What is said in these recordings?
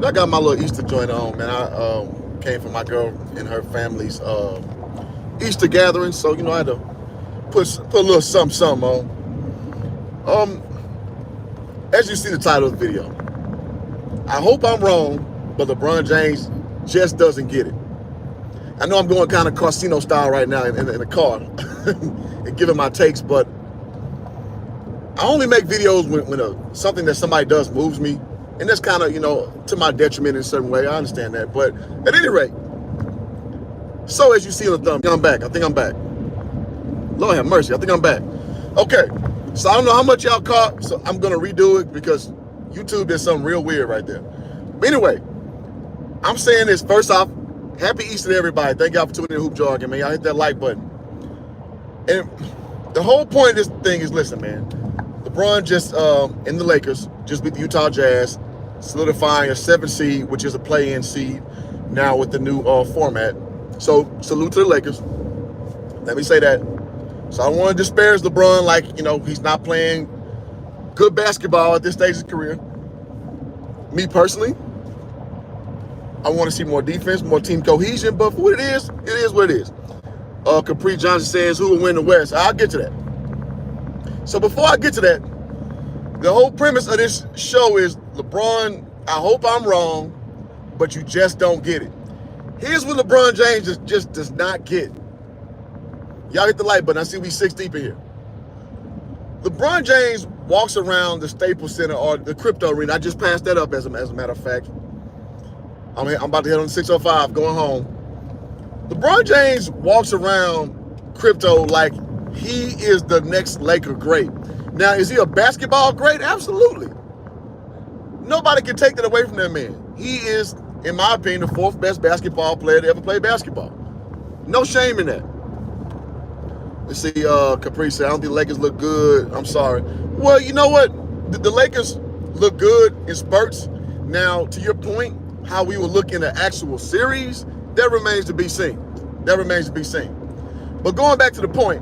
I got my little Easter joint on, man. I came from my girl and her family's Easter gathering, so I had to put a little something on. As you see the title of the video, I hope I'm wrong, but LeBron James just doesn't get it. I know I'm going kind of casino style right now in the car and giving my takes, but I only make videos when something that somebody does moves me, and that's kind of to my detriment in a certain way. I understand that, but at any rate, so as you see on the thumb, I'm back. I think I'm back. Lord have mercy. I think I'm back. Okay, so I don't know how much y'all caught, so I'm gonna redo it because YouTube did something real weird right there. But anyway, I'm saying this first off. Happy Easter to everybody. Thank y'all for tuning in Hoop Jargon, man. Y'all hit that like button. And the whole point of this thing is, listen, man. LeBron just in the Lakers just beat the Utah Jazz, solidifying a 7 seed, which is a play-in seed now with the new format. So salute to the Lakers. Let me say that. So I don't want to disparage LeBron like he's not playing good basketball at this stage of his career. Me personally, I want to see more defense, more team cohesion. But for what it is what it is. Capri Johnson says, who will win the West? I'll get to that. So before I get to that, the whole premise of this show is, LeBron, I hope I'm wrong, but you just don't get it. Here's what LeBron James just does not get. Y'all hit the like button. I see we 6 deep in here. LeBron James walks around the Staples Center or the crypto arena. I just passed that up as a matter of fact. I'm about to head on the 605 going home. LeBron James walks around crypto like he is the next Laker great. Now, is he a basketball great? Absolutely. Nobody can take that away from that man. He is, in my opinion, the 4th best basketball player to ever play basketball. No shame in that. Let's see, Capri said, I don't think the Lakers look good. I'm sorry. Well, you know what? The Lakers look good in spurts. Now, to your point, how we will look in the actual series, that remains to be seen. But going back to the point,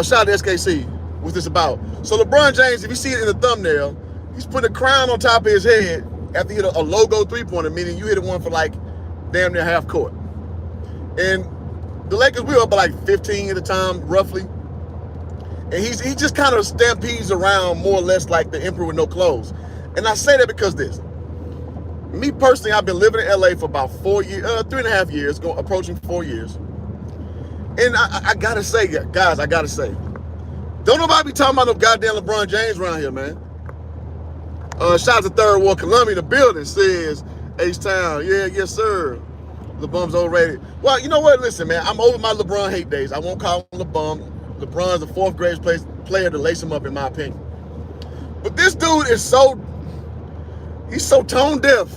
shout out to SKC. What's this about? So LeBron James, if you see it in the thumbnail, he's putting a crown on top of his head after he hit a logo 3-pointer, meaning you hit one for like damn near half court. And the Lakers, we were up by like 15 at the time, roughly. And he just kind of stampedes around more or less like the emperor with no clothes. And I say that because this. Me personally, I've been living in LA for about 4 years, 3.5 years, approaching 4 years. And I gotta say, guys, don't nobody be talking about no goddamn LeBron James around here, man. Shout out to Third Ward Columbia, the building says, H-Town, yeah, yes, sir. LeBron's overrated. Well, you know what? Listen, man, I'm over my LeBron hate days. I won't call him LeBron. LeBron's the 4th greatest player to lace him up, in my opinion. But this dude is he's so tone deaf.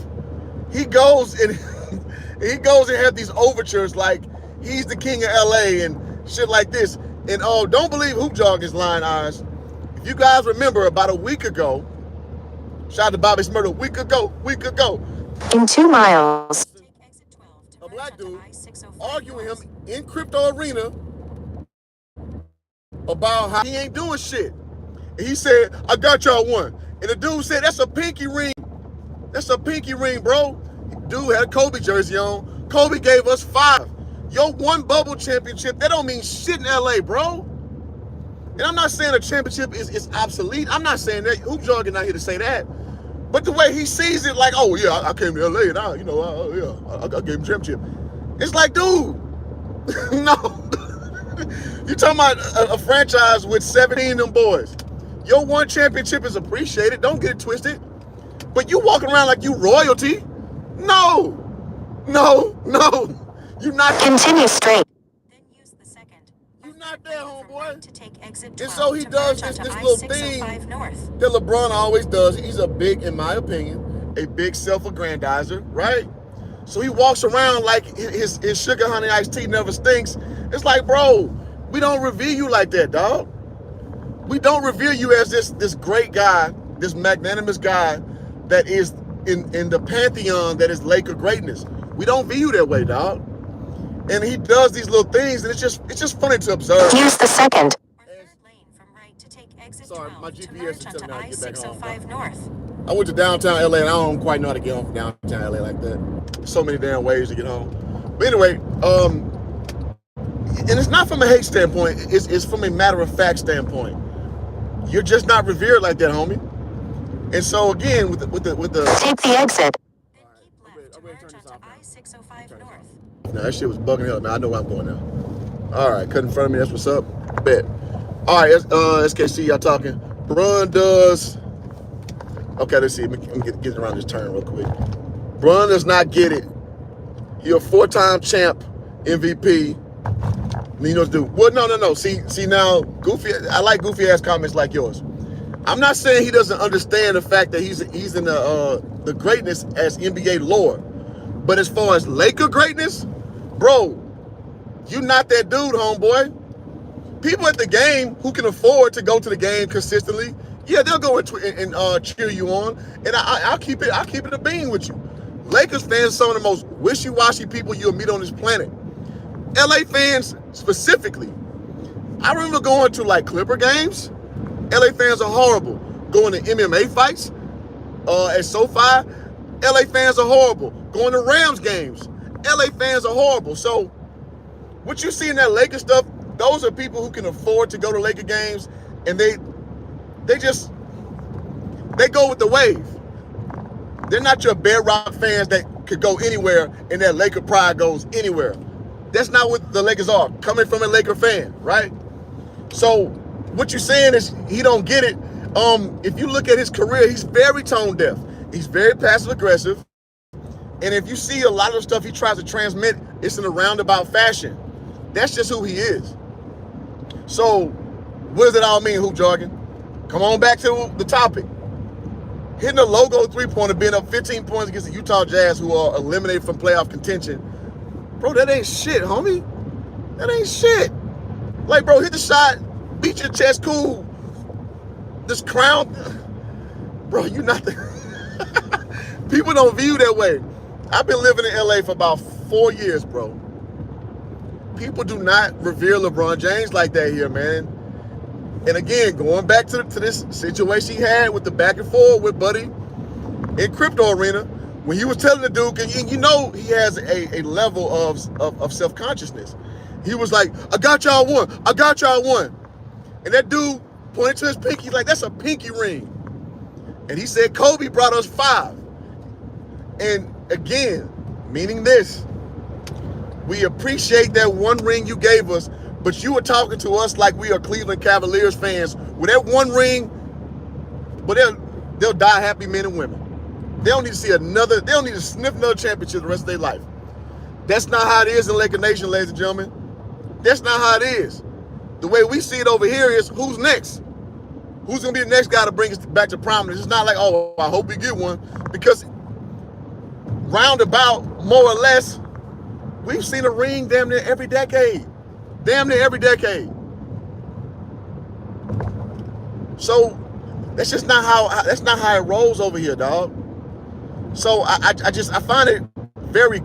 He goes and has these overtures like he's the king of LA and shit like this. And don't believe Hoop Jargon's lying eyes. If you guys remember, about a week ago, shout out to Bobby Smurda, a week ago. In 2 miles. A black dude arguing him in crypto arena about how he ain't doing shit. And he said, I got y'all one. And the dude said, that's a pinky ring. That's a pinky ring, bro. Dude had a Kobe jersey on. Kobe gave us 5. Your one bubble championship, that don't mean shit in LA, bro. And I'm not saying a championship is obsolete. I'm not saying that. Hoop Jargon not here to say that. But the way he sees it, like, oh, yeah, I came to LA and I gave him championship. It's like, dude, no. You're talking about a franchise with 17 of them boys. Your one championship is appreciated. Don't get it twisted. But you walking around like you royalty. No. You're not. Continue straight. Then use the second. You're not there, homeboy. To take exit 12 And so he does this little thing north. that LeBron always does. He's a big, in my opinion, a big self-aggrandizer, right? So he walks around like his sugar honey iced tea never stinks. It's like, bro, we don't revere you like that, dog. We don't revere you as this great guy, this magnanimous guy that is in the pantheon that is Laker greatness. We don't view you that way, dog. And he does these little things, and it's just funny to observe. Use the second. Or third lane from right to take exit Sorry, 12 my to GPS merge is onto telling me I get back home. I-605 north. I went to downtown LA and I don't quite know how to get home from downtown LA like that. So many damn ways to get home. But anyway, and it's not from a hate standpoint, it's from a matter of fact standpoint. You're just not revered like that, homie. And so again, with the Take the exit. Then keep left to merge onto I-605 North. Now that shit was bugging hell. Now I know where I'm going now. All right, cut in front of me. That's what's up. Bet. All right, SKC, y'all talking. Bron does. Okay, let's see. Let me get around this turn real quick. Bron does not get it. You're a 4-time champ, MVP. You know what to do. Well, no. See now, goofy. I like goofy ass comments like yours. I'm not saying he doesn't understand the fact that he's in the greatness as NBA lore, but as far as Laker greatness, bro, you not that dude, homeboy. People at the game who can afford to go to the game consistently, yeah, they'll go and cheer you on, and I'll keep it a bean with you. Lakers fans are some of the most wishy-washy people you'll meet on this planet. LA fans specifically. I remember going to like Clipper games. LA fans are horrible. Going to MMA fights at SoFi, LA fans are horrible. Going to Rams games, LA fans are horrible. So what you see in that Laker stuff, those are people who can afford to go to Laker games, and they go with the wave. They're not your bedrock fans that could go anywhere and that Laker pride goes anywhere. That's not what the Lakers are, coming from a Laker fan, right? So what you're saying is he don't get it. If you look at his career, he's very tone deaf. He's very passive aggressive. And if you see a lot of the stuff he tries to transmit, it's in a roundabout fashion. That's just who he is. So what does it all mean, Hoop Jargon? Come on back to the topic. Hitting a logo three-pointer, being up 15 points against the Utah Jazz, who are eliminated from playoff contention. Bro, that ain't shit, homie. That ain't shit. Like, bro, hit the shot, beat your chest, cool. This crown, bro, you not the... People don't view that way. I've been living in LA for about 4 years, bro. People do not revere LeBron James like that here, man. And again, going back to this situation he had with the back and forth with Buddy in Crypto Arena, when he was telling the dude, and you know he has a level of self-consciousness. He was like, I got y'all one. I got y'all one. And that dude pointed to his pinky, he's like, that's a pinky ring. And he said, Kobe brought us 5. And again, meaning this, we appreciate that one ring you gave us, but you were talking to us like we are Cleveland Cavaliers fans. With that one ring, but they'll die happy men and women. They don't need to see another, they don't need to sniff another championship the rest of their life. That's not how it is in Laker Nation, ladies and gentlemen. That's not how it is. The way we see it over here is who's next? Who's going to be the next guy to bring us back to prominence? It's not like, oh, I hope we get one. Because roundabout, more or less, we've seen a ring damn near every decade. Damn near every decade. So that's just not how it rolls over here, dog. So I find it very I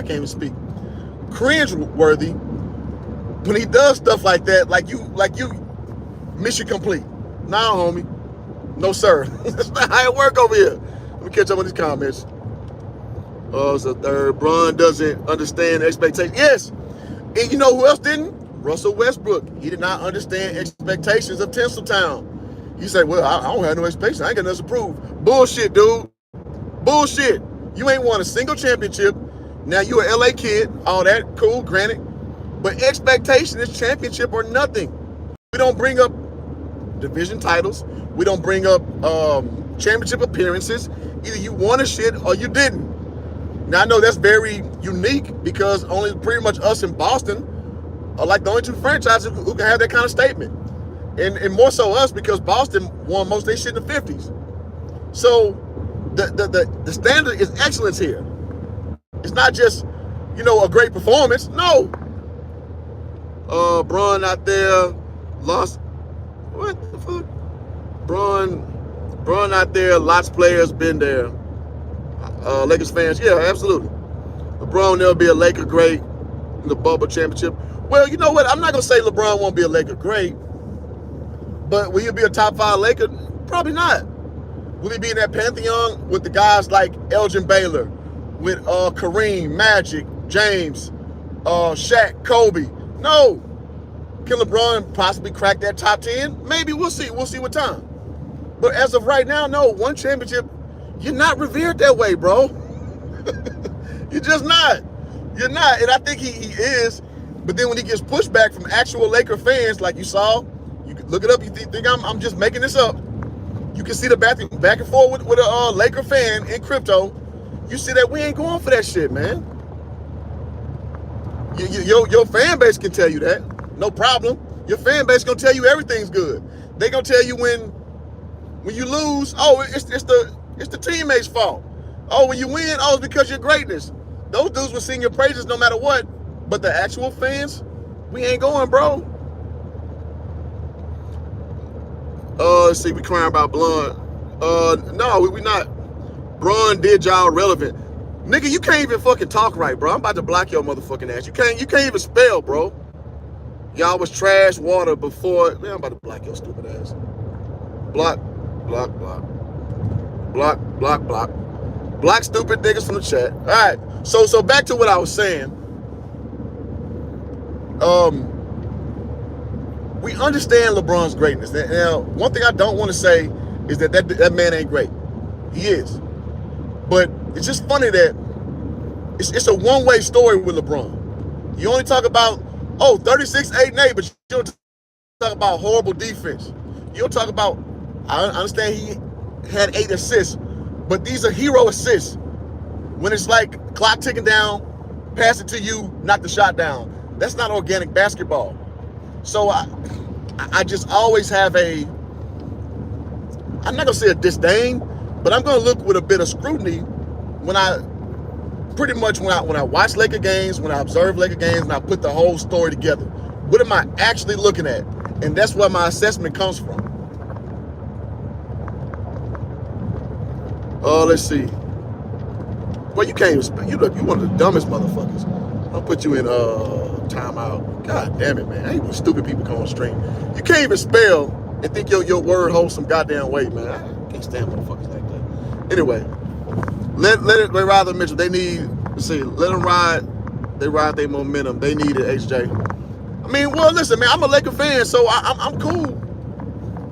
can't even speak. Cringe-worthy when he does stuff like that, like you mission complete. Nah, homie. No, sir. That's not how it work over here. Let me catch up on these comments. It's a third. Bron doesn't understand expectations. Yes. And you know who else didn't? Russell Westbrook. He did not understand expectations of Tinseltown. He said, well, I don't have no expectations. I ain't got nothing to prove. Bullshit, dude. Bullshit. You ain't won a single championship. Now you an LA kid. All that, cool, granted. But expectation is championship or nothing. We don't bring up division titles. We don't bring up championship appearances. Either you won a shit or you didn't. Now, I know that's very unique because only pretty much us in Boston are like the only two franchises who can have that kind of statement. And more so us because Boston won most of their shit in the 50s. So the standard is excellence here. It's not just, a great performance. No. Bron out there lost. What the fuck? Bron out there, lots of players been there. Lakers fans, yeah, absolutely. LeBron never be a Laker great in the bubble championship. Well, you know what? I'm not going to say LeBron won't be a Laker great, but will he be a top 5 Laker? Probably not. Will he be in that pantheon with the guys like Elgin Baylor, with Kareem, Magic, James, Shaq, Kobe? No. Can LeBron possibly crack that top 10? Maybe. We'll see. We'll see with time. But as of right now, no. One championship, you're not revered that way, bro. You're just not. You're not. And I think he is. But then when he gets pushback from actual Laker fans, like you saw, you can look it up. You think I'm just making this up. You can see the back and forth with a Laker fan in crypto. You see that we ain't going for that shit, man. Your fan base can tell you that. No problem. Your fan base gonna tell you everything's good. They gonna tell you when you lose, oh, it's the teammates' fault. Oh, when you win, oh, it's because of your greatness. Those dudes will sing your praises no matter what. But the actual fans, we ain't going, bro. Let's see, we crying about Blunt. No, we not. Bron did y'all relevant. Nigga, you can't even fucking talk right, bro. I'm about to block your motherfucking ass. You can't even spell, bro. Y'all was trash water before. Man, I'm about to block your stupid ass. Block. Block stupid niggas from the chat. All right. So back to what I was saying. We understand LeBron's greatness. Now, one thing I don't want to say is that man ain't great. He is. But it's just funny that it's a one-way story with LeBron. You only talk about, 36, 8, and 8, but you don't talk about horrible defense. You don't talk about, I understand he had 8 assists, but these are hero assists. When it's like clock ticking down, pass it to you, knock the shot down. That's not organic basketball. So I just always have I'm not gonna say a disdain, but I'm gonna look with a bit of scrutiny when I watch Laker games, when I observe Laker games, and I put the whole story together. What am I actually looking at? And that's where my assessment comes from. Let's see. Well, you can't even spell. You one of the dumbest motherfuckers. I'll put you in timeout. God damn it, man. I ain't stupid people come on stream. You can't even spell and think your word holds some goddamn weight, man. I can't stand motherfuckers like that. Anyway, let it ride the Mitchell. They need, let them ride. They ride their momentum. They need it, HJ. I mean, well, listen, man, I'm a Laker fan, so I'm cool.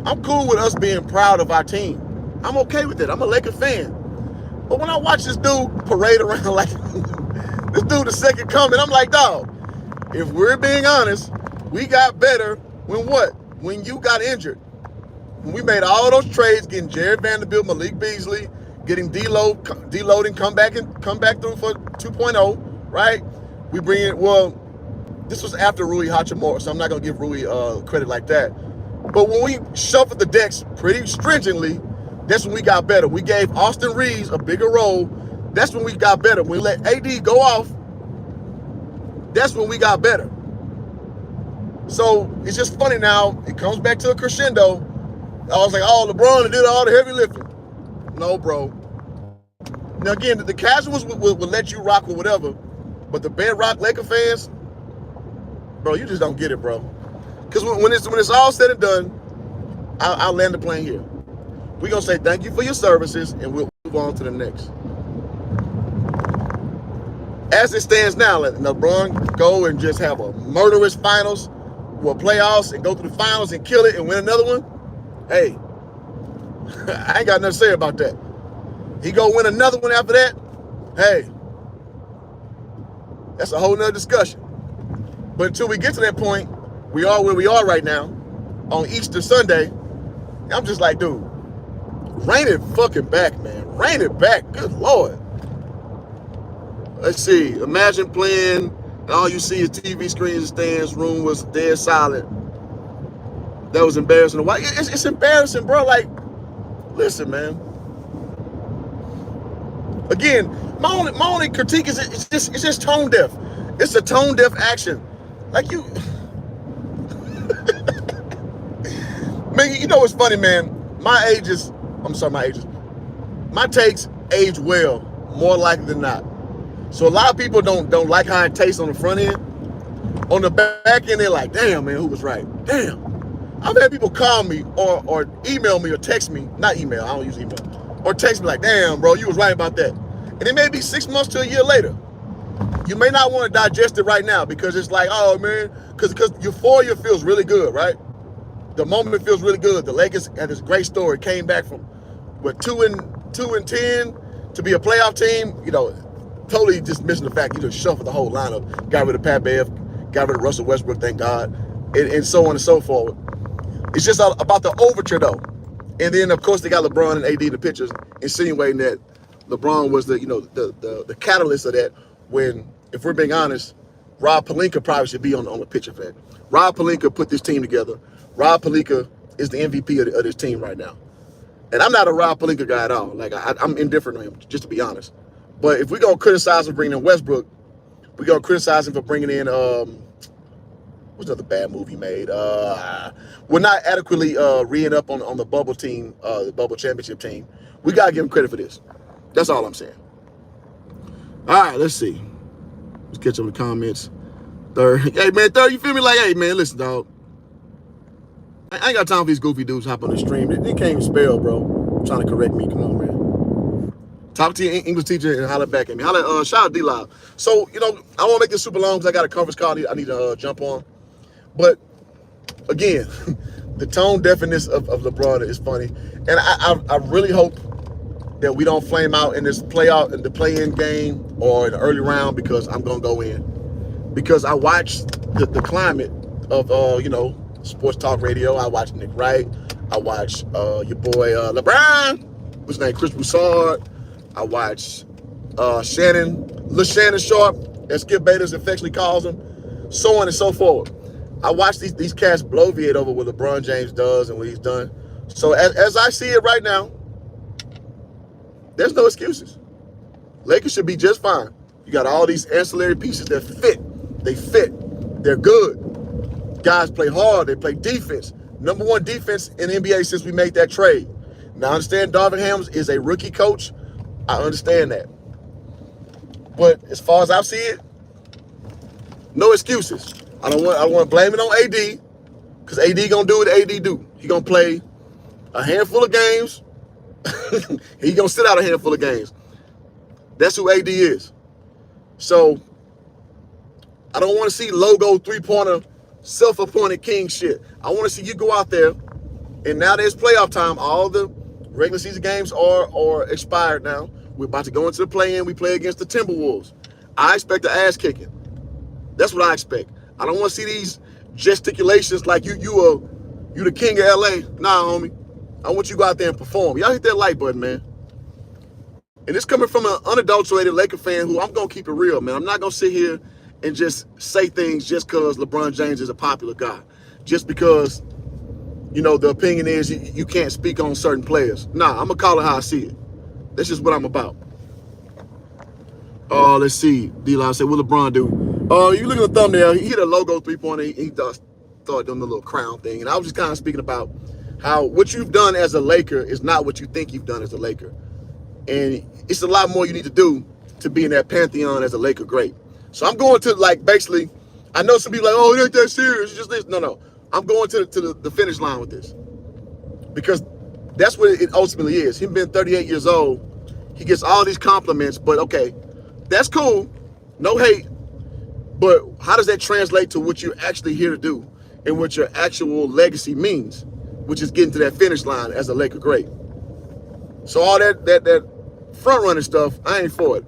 I'm cool with us being proud of our team. I'm okay with it. I'm a Laker fan. But when I watch this dude parade around like this dude the second coming, I'm like, dog, if we're being honest, we got better when what? When you got injured. When we made all those trades, getting Jared Vanderbilt, Malik Beasley, getting deloading, come back through for 2.0, right? We bring in, well, this was after Rui Hachimura, so I'm not going to give Rui credit like that. But when we shuffled the decks pretty stringently, that's when we got better. We gave Austin Reeves a bigger role. That's when we got better. When we let AD go off, that's when we got better. So it's just funny now. It comes back to a crescendo. I was like, oh, LeBron did all the heavy lifting. No, bro. Now, again, the casuals will let you rock with whatever, but the bedrock Laker fans, bro, you just don't get it, bro. Because when it's all said and done, I'll land the plane here. We're going to say thank you for your services, and we'll move on to the next. As it stands now, let LeBron go and just have a murderous finals or playoffs and go through the finals and kill it and win another one. Hey, I ain't got nothing to say about that. He go win another one after that. Hey, that's a whole nother discussion. But until we get to that point, we are where we are right now on Easter Sunday. I'm just like, dude, rein it fucking back, man. Rein it back. Good Lord. Let's see. Imagine playing and all you see is TV screens and stands. Room was dead silent. That was embarrassing. Why? It's embarrassing, bro. Like, listen, man. Again, my only critique is it's just tone deaf. It's a tone deaf action. Like you. Man, you know what's funny, man? My takes age well, more likely than not. So a lot of people don't like how it tastes on the front end. On the back end, they're like, damn, man, who was right? Damn. I've had people call me or email me or text me, not email, I don't use email, or text me like, damn, bro, you was right about that. And it may be 6 months to a year later. You may not want to digest it right now because it's like, oh man, because euphoria feels really good, right? The moment feels really good. The Lakers had this great story, came back from with 2-10 to be a playoff team. You know, totally just missing the fact you just shuffled the whole lineup, got rid of Pat Bev, got rid of Russell Westbrook, thank God, and so on and so forth. It's just about the overture though. And then of course they got LeBron and AD in the pictures, insinuating that LeBron was the catalyst of that. When, if we're being honest, Rob Pelinka probably should be on the picture for that. Rob Pelinka put this team together. Rob Pelinka is the MVP of this team right now. And I'm not a Rob Pelinka guy at all. Like, I'm indifferent on him, just to be honest. But if we're going to criticize him for bringing in Westbrook, we're going to criticize him for bringing in, what's another bad move he made? We're not adequately reing up on the bubble team, the bubble championship team. We got to give him credit for this. That's all I'm saying. All right, let's see. Let's catch up with the comments. Third, hey man, you feel me? Like, hey man, listen, dog. I ain't got time for these goofy dudes hop on the stream. They can't even spell, bro. Trying to correct me. Come on, man. Talk to your English teacher and holler back at me. Shout out D-Live. So, I don't want to make this super long because I got a conference call I need to jump on. But, again, the tone deafness of LeBron is funny. And I really hope that we don't flame out in this in the play-in game or in the early round, because I'm going to go in. Because I watched the climate of, sports talk radio. I watch Nick Wright. I watch your boy LeBron. What's his name? Chris Broussard. I watch Shannon Sharp, as Skip Bayless affectionately calls him, so on and so forth. I watch these cats bloviate over what LeBron James does and what he's done. So as I see it right now, there's no excuses. Lakers should be just fine. You got all these ancillary pieces that fit. They fit. They're good. Guys play hard. They play defense. Number one defense in the NBA since we made that trade. Now, I understand Darvin Ham is a rookie coach. I understand that. But as far as I see it, no excuses. I don't want to blame it on AD, because AD gonna do what AD do. He gonna play a handful of games. He gonna sit out a handful of games. That's who AD is. So I don't want to see logo three-pointer, self-appointed king shit. I want to see you go out there, and now there's playoff time. All the regular season games are expired now. We're about to go into the play-in. We play against the Timberwolves. I expect the ass kicking. That's what I expect. I don't want to see these gesticulations like you the king of LA. Nah, homie. I want you to go out there and perform. Y'all hit that like button, man. And it's coming from an unadulterated Laker fan who, I'm going to keep it real, man. I'm not going to sit here and just say things just because LeBron James is a popular guy. Just because, the opinion is you can't speak on certain players. Nah, I'm going to call it how I see it. That's just what I'm about. Let's see. D-Line said, what LeBron do? You look at the thumbnail, he hit a logo three-pointer. He started doing the little crown thing. And I was just kind of speaking about how what you've done as a Laker is not what you think you've done as a Laker. And it's a lot more you need to do to be in that pantheon as a Laker great. So I'm going to, basically, I know some people are like, oh, it ain't that serious. It's just this. No. I'm going to the finish line with this. Because that's what it ultimately is. Him being 38 years old, he gets all these compliments, but okay, that's cool. No hate. But how does that translate to what you're actually here to do and what your actual legacy means, which is getting to that finish line as a Laker great? So all that front running stuff, I ain't for it.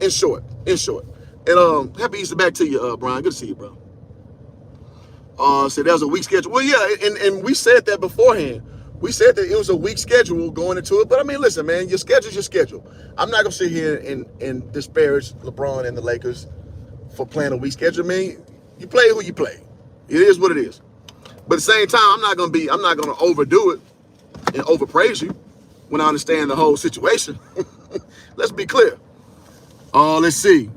In short. And happy Easter back to you, Brian. Good to see you, bro. So that was a weak schedule. Well, yeah, and we said that beforehand. We said that it was a weak schedule going into it. But I mean, listen, man, your schedule's your schedule. I'm not gonna sit here and disparage LeBron and the Lakers for playing a weak schedule. I mean, you play who you play. It is what it is. But at the same time, I'm not gonna overdo it and overpraise you when I understand the whole situation. Let's be clear. Let's see.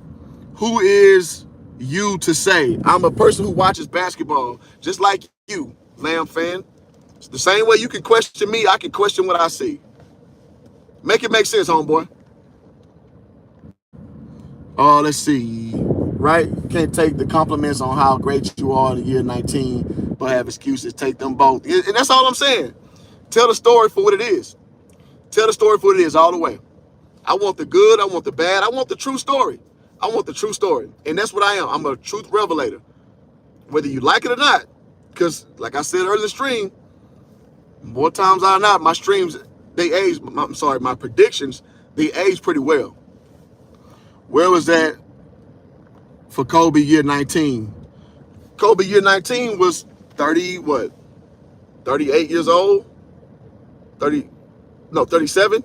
Who is you to say? I'm a person who watches basketball just like you, Lamb fan. It's the same way you can question me, I can question what I see. Make it make sense, homeboy. Let's see. Right? Can't take the compliments on how great you are in the year 19, but have excuses. Take them both. And that's all I'm saying. Tell the story for what it is. Tell the story for what it is all the way. I want the good. I want the bad. I want the true story. I want the true story. And that's what I am. I'm a truth revelator. Whether you like it or not. Because, like I said earlier in the stream, more times than not, my streams, they age. My predictions, they age pretty well. Where was that for Kobe year 19? Kobe year 19 was 38 years old? 37?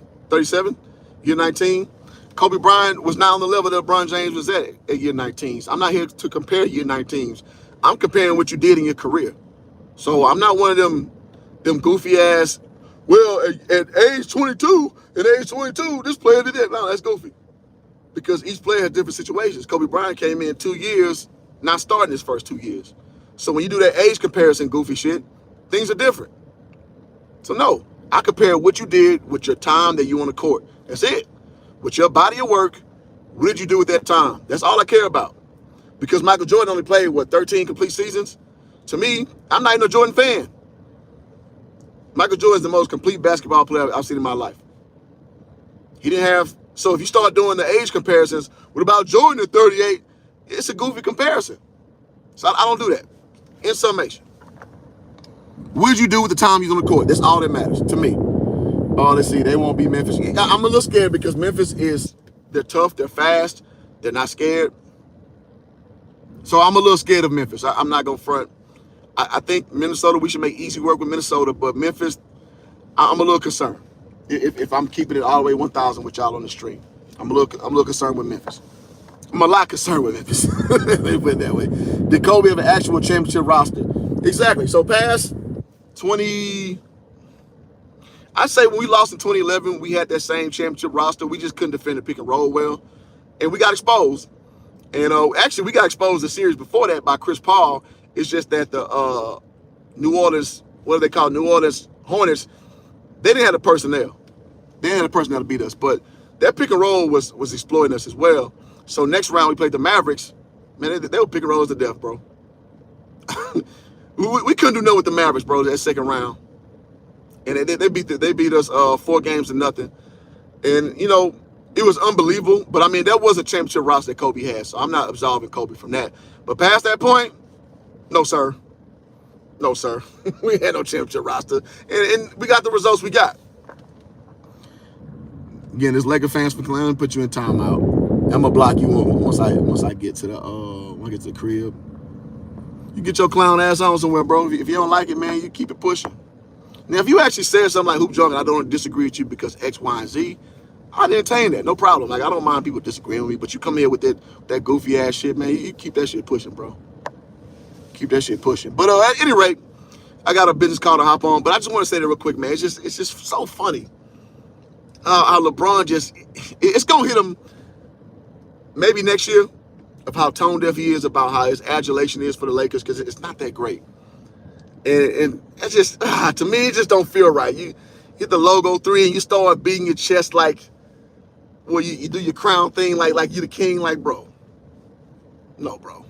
Year 19. Kobe Bryant was not on the level that LeBron James was at year 19. So I'm not here to compare year 19s. I'm comparing what you did in your career. So I'm not one of them goofy ass, well, at age 22, this player did that. No, that's goofy. Because each player had different situations. Kobe Bryant came in 2 years, not starting his first 2 years. So when you do that age comparison goofy shit, things are different. So no, I compare what you did with your time that you on the court. That's it. With your body of work, what did you do with that time? That's all I care about. Because Michael Jordan only played, 13 complete seasons? To me, I'm not even a Jordan fan. Michael Jordan is the most complete basketball player I've seen in my life. He didn't have... So if you start doing the age comparisons, what about Jordan at 38? It's a goofy comparison. So I don't do that. In summation, what did you do with the time you was on the court? That's all that matters to me. Oh, let's see. They won't beat Memphis. I'm a little scared because Memphis they're tough, they're fast, they're not scared. So I'm a little scared of Memphis. I'm not going to front. I think Minnesota, we should make easy work with Minnesota, but Memphis, I'm a little concerned. If I'm keeping it all the way 1,000 with y'all on the stream, I'm a little concerned with Memphis. I'm a lot concerned with Memphis. Let me put it that way. Did Kobe have an actual championship roster? Exactly. So past 20, I say when we lost in 2011, we had that same championship roster. We just couldn't defend the pick and roll well, and we got exposed. And actually, we got exposed the series before that by Chris Paul. It's just that the New Orleans, what do they call it? New Orleans Hornets, they didn't have the personnel. They didn't have the personnel to beat us. But that pick and roll was exploiting us as well. So next round, we played the Mavericks. Man, they were pick and rolls to death, bro. we couldn't do nothing with the Mavericks, bro, that second round. And they beat us 4 games to nothing. And, you know, it was unbelievable. But, I mean, that was a championship roster that Kobe had. So I'm not absolving Kobe from that. But past that point, no, sir. No, sir. We had no championship roster. And we got the results we got. Again, this Laker fans for Cleveland, put you in timeout. I'm gonna block you once I get to the crib. You get your clown ass on somewhere, bro. If you don't like it, man, you keep it pushing. Now, if you actually said something like Hoop Jargon, I don't disagree with you because X, Y, and Z, I'd entertain that, no problem. Like, I don't mind people disagreeing with me, but you come here with that goofy ass shit, man. You keep that shit pushing, bro. Keep that shit pushing. But at any rate, I got a business call to hop on, but I just want to say that real quick, man. It's just so funny how LeBron it's gonna hit him maybe next year of how tone deaf he is about how his adulation is for the Lakers because it's not that great. And it's just, to me, it just don't feel right. You hit the logo 3 and you start beating your chest like, well, you do your crown thing like you the king, like, bro. No, bro.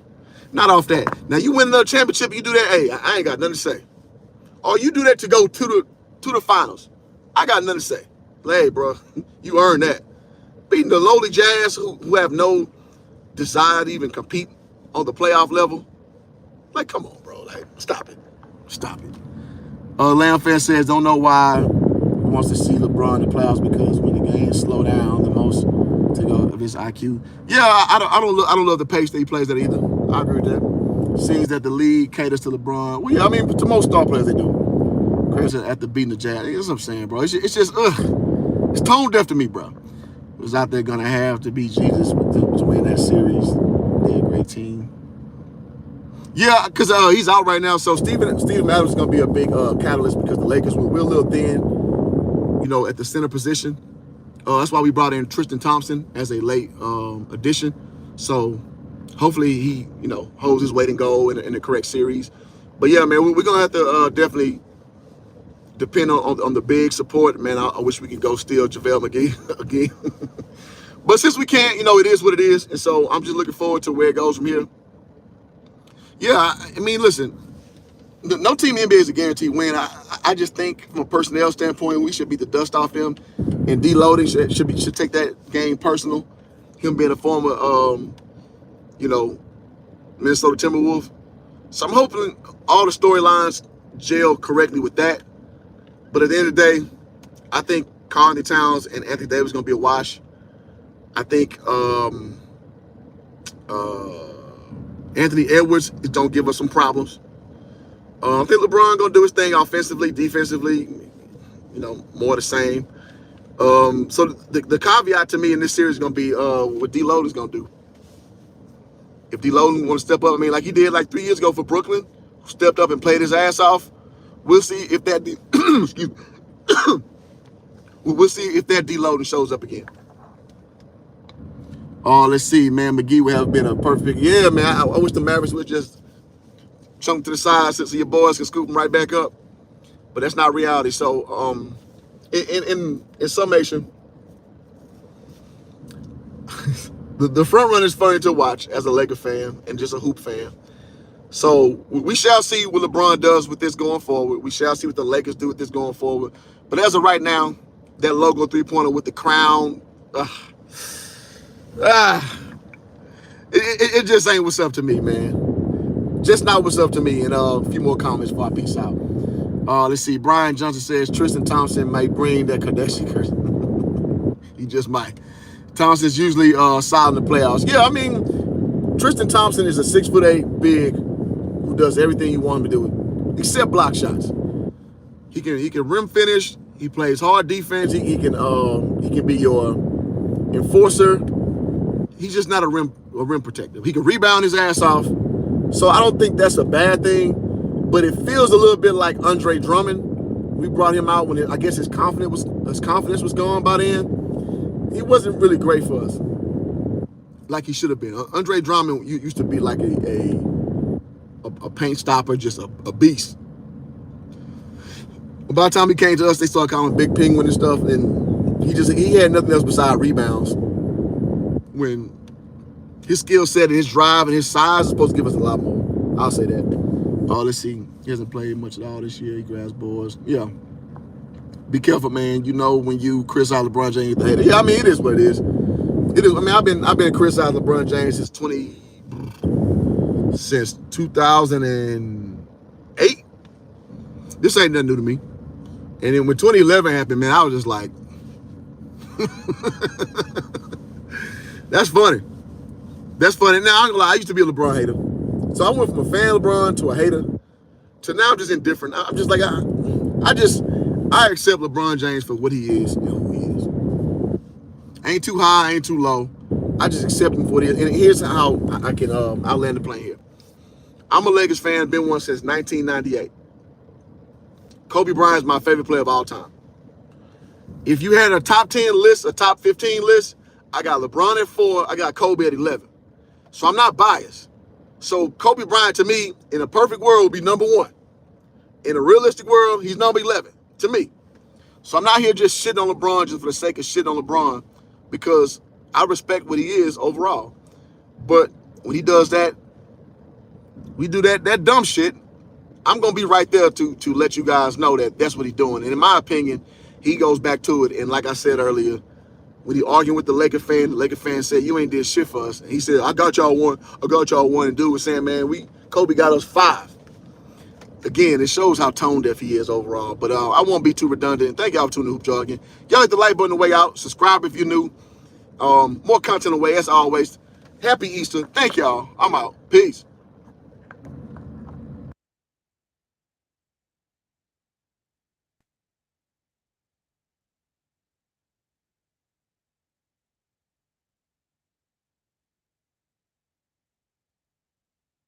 Not off that. Now, you win another championship, you do that, hey, I ain't got nothing to say. Or you do that to go to the finals. I got nothing to say. Like, hey, bro, you earned that. Beating the lowly Jazz who have no desire to even compete on the playoff level. Like, come on, bro. Like, stop it. Stop it. Lamb fan says, don't know why he wants to see LeBron in the playoffs because when the games slow down the most to go of his IQ. Yeah, I don't love the pace that he plays at either. I agree with that. Seems that the league caters to LeBron. Well, yeah, I mean, to most star players they do. Crazy after beating the Jazz. That's what I'm saying, bro. It's just, it's tone deaf to me, bro. It was out there gonna have to beat Jesus to win that series. They're a great team. Yeah, because he's out right now. So Steven Adams is going to be a big catalyst because the Lakers were a little thin, you know, at the center position. That's why we brought in Tristan Thompson as a late addition. So hopefully he, you know, holds his weight and go in the correct series. But yeah, man, we're going to have to definitely depend on the big support. Man, I wish we could go steal JaVale McGee again. But since we can't, you know, it is what it is. And so I'm just looking forward to where it goes from here. Yeah, I mean, listen, no team in the NBA is a guaranteed win. I just think from a personnel standpoint, we should beat the dust off them. And D-Loading should take that game personal. Him being a former, you know, Minnesota Timberwolf. So I'm hoping all the storylines gel correctly with that. But at the end of the day, I think Karl Towns and Anthony Davis going to be a wash. I think Anthony Edwards is going to give us some problems. I think LeBron going to do his thing offensively, defensively, you know, more the same. So the caveat to me in this series is going to be what D-Loading is going to do. If D-Loading want to step up, I mean, like he did like 3 years ago for Brooklyn, stepped up and played his ass off. We'll see if that excuse me. We'll see if that D-Loading shows up again. Oh, let's see, man. McGee would have been a perfect. Yeah, man. I wish the Mavericks would just chunk to the side so your boys can scoop them right back up. But that's not reality. So, in summation, the front run is funny to watch as a Laker fan and just a hoop fan. So we shall see what LeBron does with this going forward. We shall see what the Lakers do with this going forward. But as of right now, that logo three-pointer with the crown, it just ain't what's up to me, man. Just not what's up to me. And a few more comments before I peace out. Let's see. Brian Johnson says Tristan Thompson might bring that Kardashian curse. He just might. Thompson's usually solid in the playoffs. Yeah, I mean, Tristan Thompson is a 6'8" big who does everything you want him to do, except block shots. He can rim finish. He plays hard defense. He can be your enforcer. He's just not a rim protector. He can rebound his ass off. So I don't think that's a bad thing, but it feels a little bit like Andre Drummond. We brought him out when I guess his confidence was gone by then. He wasn't really great for us, like he should have been. Andre Drummond used to be like a paint stopper, just a beast. But by the time he came to us, they started calling him Big Penguin and stuff, and he had nothing else besides rebounds. When his skill set and his drive and his size is supposed to give us a lot more. I'll say that. Let's see. He hasn't played much at all this year. He grabs boards. Yeah. Be careful, man. You know when you criticize LeBron James, the hater. Yeah, I mean it is what it is. It is. I mean I've been criticizing LeBron James since 2008. This ain't nothing new to me. And then when 2011 happened, man, I was just like, that's funny. That's funny. Now, I'm gonna lie, I used to be a LeBron hater. So I went from a fan of LeBron to a hater to now I'm just indifferent. I'm just like, I accept LeBron James for what he is and who he is. Ain't too high, ain't too low. I just accept him for what he is. And here's how I can, I'll land the plane here. I'm a Lakers fan, been one since 1998. Kobe Bryant is my favorite player of all time. If you had a top 10 list, a top 15 list, I got LeBron at 4, I got Kobe at 11. So I'm not biased. So Kobe Bryant, to me, in a perfect world, would be number 1. In a realistic world, he's number 11, to me. So I'm not here just shitting on LeBron just for the sake of shitting on LeBron, because I respect what he is overall. But when he does that, we do that dumb shit, I'm going to be right there to let you guys know that that's what he's doing. And in my opinion, he goes back to it. And like I said earlier, when he arguing with the Laker fan said, you ain't did shit for us. And he said, I got y'all one. And dude was saying, man, Kobe got us 5. Again, it shows how tone deaf he is overall. But I won't be too redundant. Thank y'all for tuning in to Hoop Jargon. Y'all hit the like button on the way out. Subscribe if you're new. More content away as always. Happy Easter. Thank y'all. I'm out. Peace.